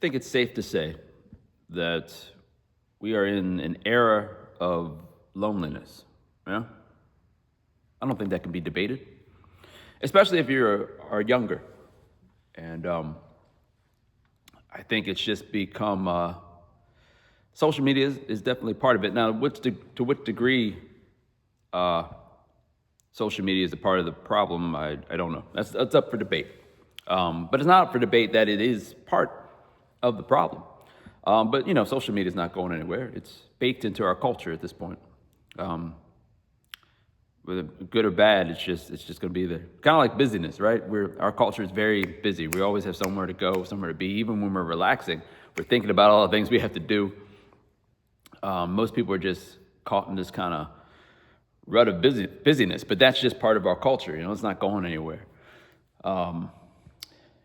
think it's safe to say that we are in an era of loneliness. Yeah? I don't think that can be debated, especially if are younger. And I think it's just become social media is definitely part of it. Now, to what degree uh, social media is a part of the problem, I don't know. That's up for debate. But it's not up for debate that it is part of the problem. But social media is not going anywhere. It's baked into our culture at this point. Whether good or bad, it's just going to be there. Kind of like busyness, right? Our culture is very busy. We always have somewhere to go, somewhere to be. Even when we're relaxing, we're thinking about all the things we have to do. Most people are just caught in this kind of rut of busyness, but that's just part of our culture. It's not going anywhere.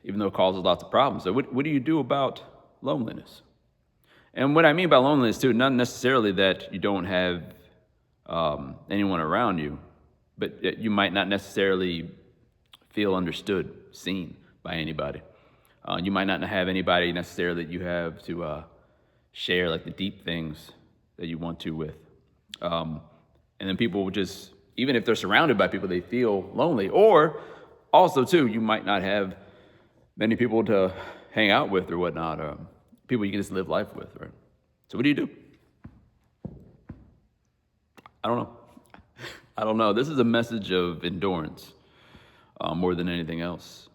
Even though it causes lots of problems. So what do you do about loneliness? And what I mean by loneliness too, not necessarily that you don't have anyone around you, but you might not necessarily feel understood, seen by anybody. You might not have anybody necessarily that you have to share like the deep things that you want to with. And then people will just, even if they're surrounded by people, they feel lonely. Or also too, you might not have many people to hang out with or whatnot, or people you can just live life with, right? So what do you do? I don't know. This is a message of endurance more than anything else.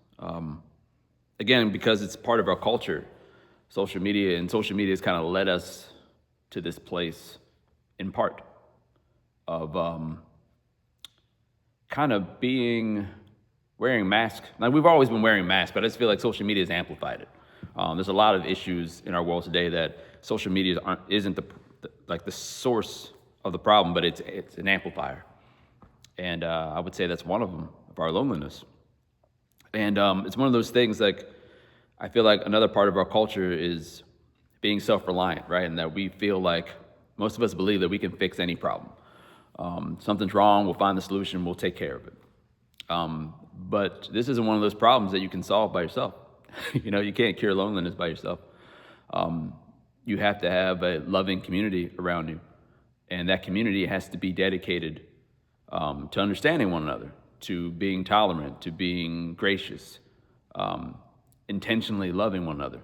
Again, because it's part of our culture, social media has kind of led us to this place in part of kind of wearing masks. Like we've always been wearing masks, but I just feel like social media has amplified it. There's a lot of issues in our world today that social media isn't the source of the problem, but it's an amplifier. And I would say that's one of them, of our loneliness. And it's one of those things like, I feel like another part of our culture is being self-reliant, right? And that we feel like most of us believe that we can fix any problem. Something's wrong, we'll find the solution, we'll take care of it. But this isn't one of those problems that you can solve by yourself. You can't cure loneliness by yourself. You have to have a loving community around you. And that community has to be dedicated to understanding one another, to being tolerant, to being gracious, intentionally loving one another,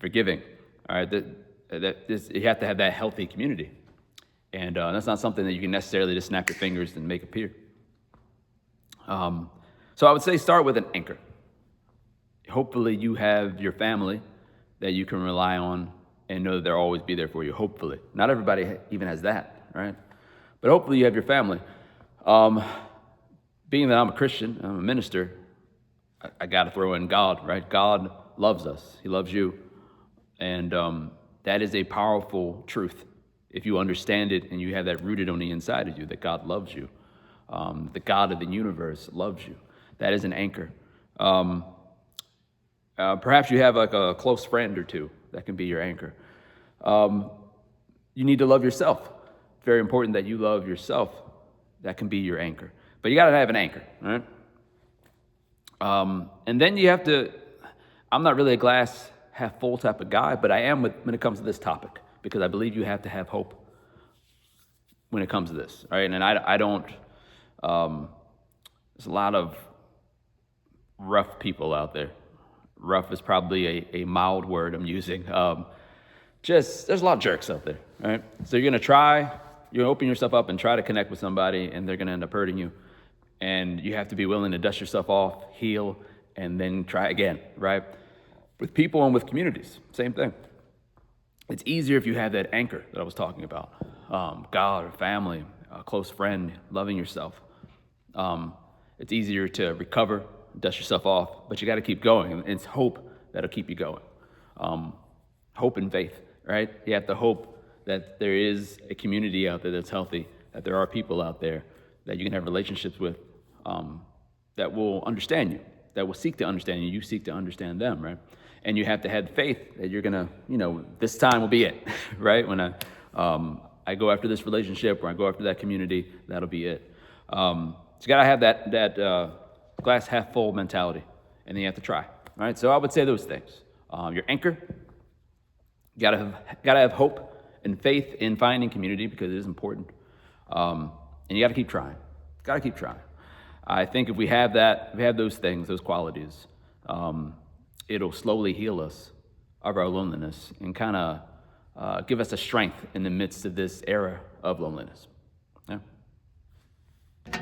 forgiving. All right, you have to have that healthy community. And that's not something that you can necessarily just snap your fingers and make appear. So I would say start with an anchor. Hopefully you have your family that you can rely on and know that they'll always be there for you, hopefully. Not everybody even has that, right? But hopefully you have your family. Being that I'm a Christian, I'm a minister, I got to throw in God, right? God loves us. He loves you. And that is a powerful truth if you understand it and you have that rooted on the inside of you, that God loves you. The God of the universe loves you. That is an anchor. Perhaps you have like a close friend or two that can be your anchor. You need to love yourself. Very important that you love yourself. That can be your anchor. But you got to have an anchor, right? And then you have to, I'm not really a glass half full type of guy, but I am when it comes to this topic, because I believe you have to have hope when it comes to this, right? And I don't, there's a lot of rough people out there. Rough is probably a mild word I'm using. There's a lot of jerks out there, right? So you're going to open yourself up and try to connect with somebody, and they're going to end up hurting you. And you have to be willing to dust yourself off, heal, and then try again, right? With people and with communities, same thing. It's easier if you have that anchor that I was talking about. God or family, a close friend, loving yourself. It's easier to recover, dust yourself off, but you got to keep going. And it's hope that'll keep you going. Hope and faith, right? You have to hope that there is a community out there that's healthy, that there are people out there that you can have relationships with that will understand you, that will seek to understand you. You seek to understand them, right? And you have to have faith that you're going to, this time will be it, right? When I go after this relationship or I go after that community, that'll be it. So you got to have that glass half full mentality, and then you have to try, right? So I would say those things. your anchor. You gotta have hope and faith in finding community because it is important. And you gotta keep trying. Gotta keep trying. I think if we have that, if we have those things, those qualities, it'll slowly heal us of our loneliness and kind of give us a strength in the midst of this era of loneliness. Yeah.